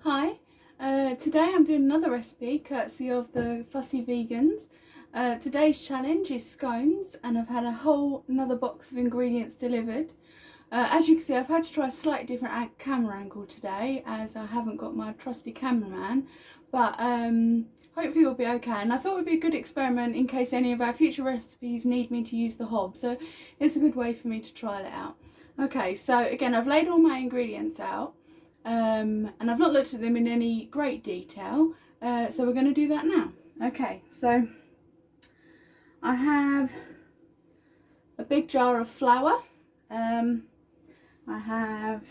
Hi, today I'm doing another recipe courtesy of the Fussy Vegans. Today's challenge is scones, and I've had a whole another box of ingredients delivered. As you can see, I've had to try a slightly different camera angle today as I haven't got my trusty cameraman, but hopefully it'll be okay. And I thought it would be a good experiment in case any of our future recipes need me to use the hob, so it's a good way for me to trial it out. Okay, so again, I've laid all my ingredients out. And I've not looked at them in any great detail, so we're going to do that now. Okay, so I have a big jar of flour. I have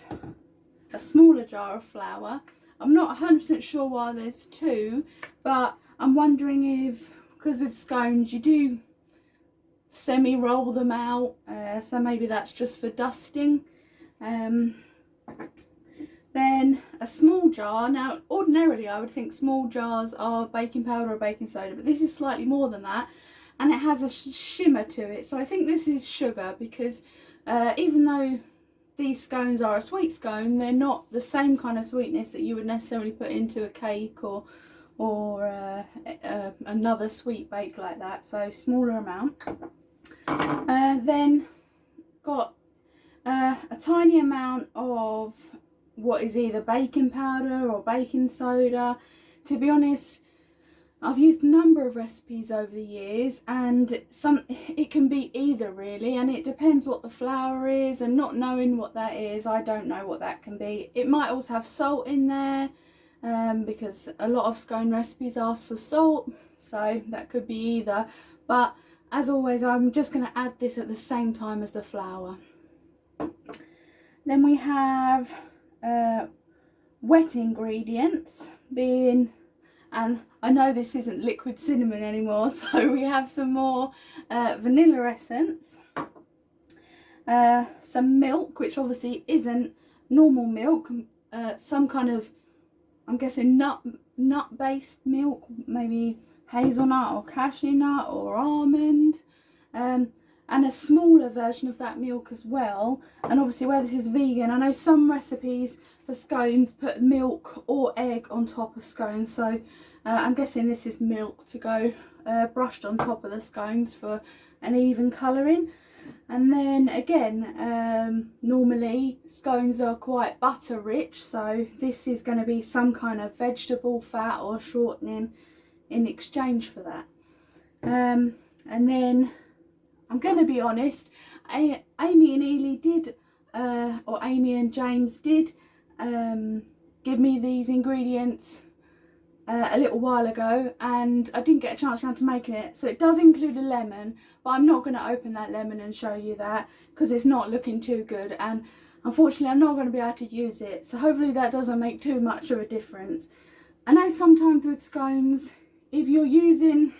a smaller jar of flour. I'm not 100% sure why there's two, but I'm wondering if, because with scones you do semi-roll them out, so maybe that's just for dusting. Then a small jar. Now ordinarily I would think small jars are baking powder or baking soda, but this is slightly more than that, and it has a shimmer to it, so I think this is sugar, because even though these scones are a sweet scone, they're not the same kind of sweetness that you would necessarily put into a cake or another sweet bake like that, so smaller amount. Then got a tiny amount of what is either baking powder or baking soda. To be honest, I've used a number of recipes over the years, and it can be either really, and it depends what the flour is, and not knowing what that is, I don't know what that can be. It might also have salt in there, because a lot of scone recipes ask for salt, so that could be either, but as always I'm just going to add this at the same time as the flour. Then we have wet ingredients, being, and I know this isn't liquid cinnamon anymore, so we have some more vanilla essence, some milk, which obviously isn't normal milk, some kind of, I'm guessing nut based milk, maybe hazelnut or cashew nut or almond, and a smaller version of that milk as well. And obviously where this is vegan, I know some recipes for scones put milk or egg on top of scones, so I'm guessing this is milk to go brushed on top of the scones for an even colouring. And then again, normally scones are quite butter rich, so this is going to be some kind of vegetable fat or shortening in exchange for that. And then I'm going to be honest, Amy and Ely did, or Amy and James did give me these ingredients a little while ago, and I didn't get a chance around to making it. So it does include a lemon, but I'm not going to open that lemon and show you that because it's not looking too good, and unfortunately I'm not going to be able to use it, so hopefully that doesn't make too much of a difference. I know sometimes with scones, if you're using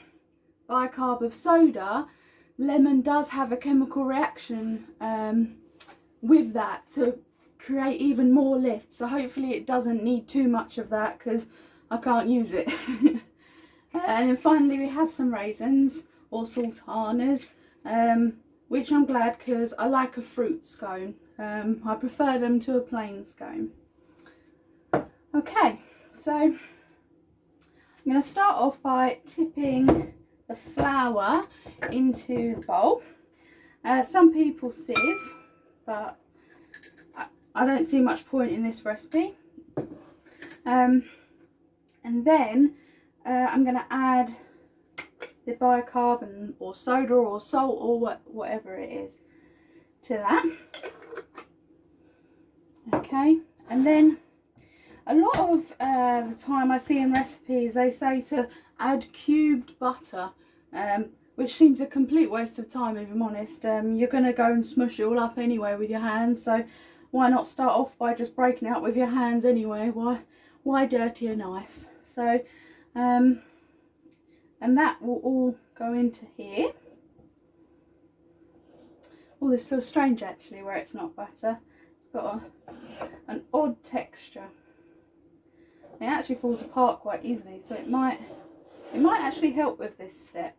bicarb of soda, lemon does have a chemical reaction with that to create even more lift, so hopefully it doesn't need too much of that because I can't use it. And then finally we have some raisins or sultanas, which I'm glad because I like a fruit scone. I prefer them to a plain scone. Okay, so I'm going to start off by tipping the flour into the bowl. Some people sieve, but I don't see much point in this recipe. And then I'm going to add the bicarb or soda or salt or whatever it is to that. Okay, and then a lot of the time I see in recipes they say to add cubed butter, which seems a complete waste of time if I'm honest. You're going to go and smush it all up anyway with your hands, so why not start off by just breaking it up with your hands anyway? Why dirty a knife? So and that will all go into here. Oh, this feels strange actually where it's not butter. It's got an odd texture. It actually falls apart quite easily, so it might actually help with this step.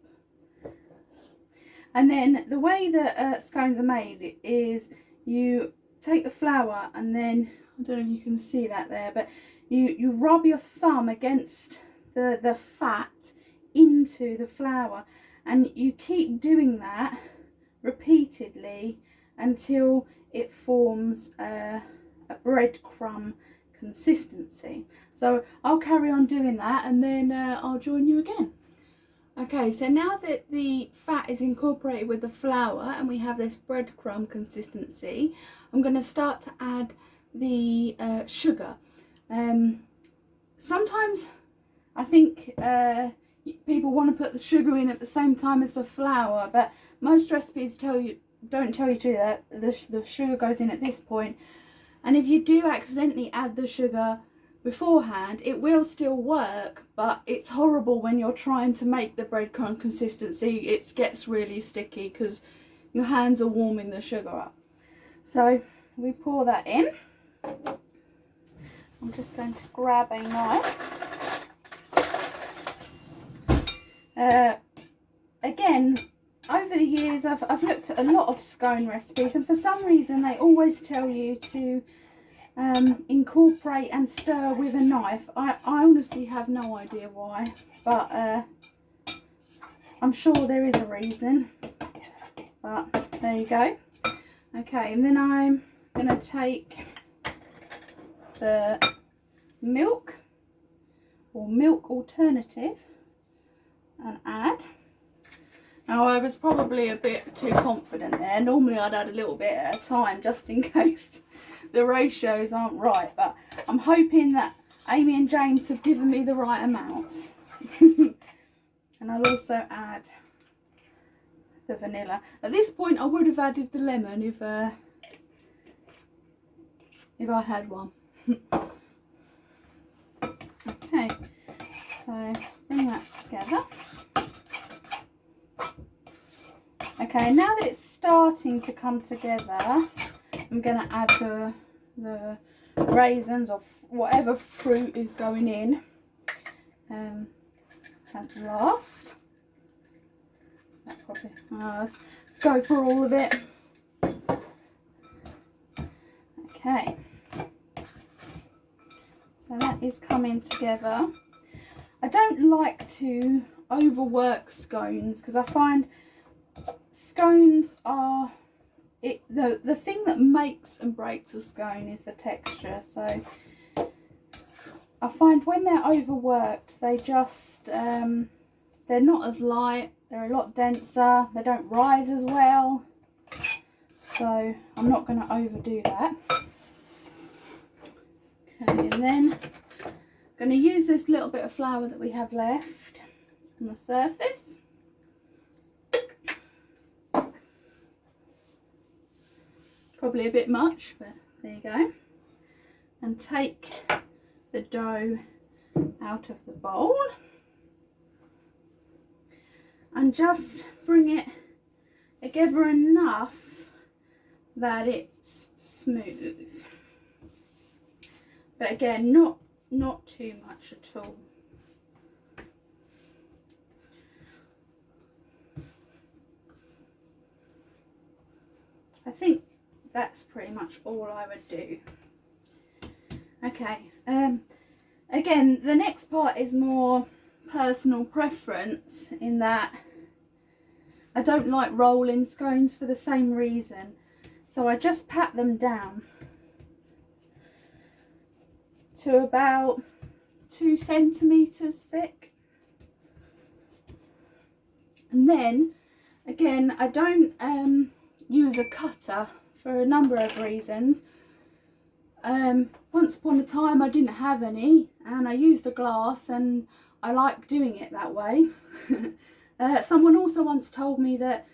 And then the way that scones are made is you take the flour and then, I don't know if you can see that there, but you rub your thumb against the fat into the flour, and you keep doing that repeatedly until it forms a breadcrumb consistency. So I'll carry on doing that, and then I'll join you again. Okay, so now that the fat is incorporated with the flour and we have this breadcrumb consistency, I'm going to start to add the sugar. Sometimes I think people want to put the sugar in at the same time as the flour, but most recipes don't tell you to do that. The sugar goes in at this point, and if you do accidentally add the sugar beforehand, it will still work, but it's horrible when you're trying to make the breadcrumb consistency. It gets really sticky because your hands are warming the sugar up. So we pour that in. I'm just going to grab a knife. Again, over the years I've looked at a lot of scone recipes, and for some reason they always tell you to incorporate and stir with a knife. I honestly have no idea why, but I'm sure there is a reason, but there you go. Okay, and then I'm going to take the milk or milk alternative and add. Now, I was probably a bit too confident there. Normally I'd add a little bit at a time just in case the ratios aren't right, but I'm hoping that Amy and James have given me the right amounts. And I'll also add the vanilla. At this point I would have added the lemon if I had one. Okay, so bring that together. Okay, now that it's starting to come together, I'm going to add the raisins or whatever fruit is going in at last. That probably, let's go for all of it. Okay, so that is coming together. I don't like to overwork scones because I find scones are the thing that makes and breaks a scone is the texture. So I find when they're overworked, they just they're not as light, they're a lot denser, they don't rise as well. So I'm not going to overdo that. Okay, and then I'm going to use this little bit of flour that we have left on the surface. Probably a bit much, but there you go. And take the dough out of the bowl and just bring it together enough that it's smooth. But again, not too much at all. I think that's pretty much all I would do. Okay, again, the next part is more personal preference in that I don't like rolling scones for the same reason. So I just pat them down to about 2 centimetres thick. And then, again, I don't use a cutter for a number of reasons. Once upon a time I didn't have any and I used a glass, and I like doing it that way. Someone also once told me that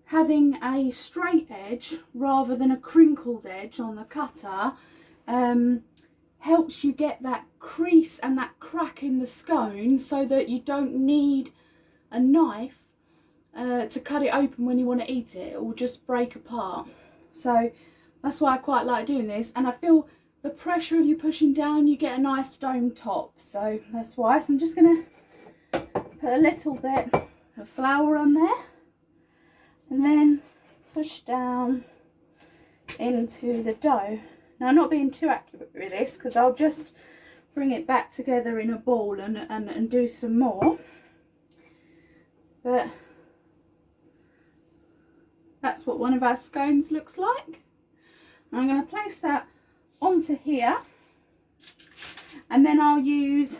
having a straight edge rather than a crinkled edge on the cutter helps you get that crease and that crack in the scone, so that you don't need a knife to cut it open when you want to eat it. It will just break apart. So that's why I quite like doing this, and I feel the pressure of you pushing down, you get a nice dome top. So that's why. So I'm just going to put a little bit of flour on there and then push down into the dough. Now, I'm not being too accurate with this because I'll just bring it back together in a ball and do some more. But that's what one of our scones looks like. And I'm going to place that onto here, and then I'll use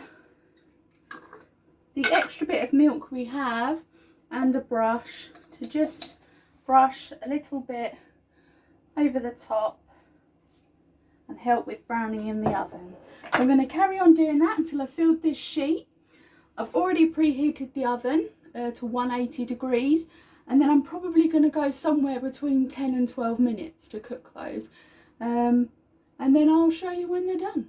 the extra bit of milk we have and a brush to just brush a little bit over the top and help with browning in the oven. So I'm going to carry on doing that until I've filled this sheet. I've already preheated the oven to 180 degrees, and then I'm probably going to go somewhere between 10 and 12 minutes to cook those, and then I'll show you when they're done.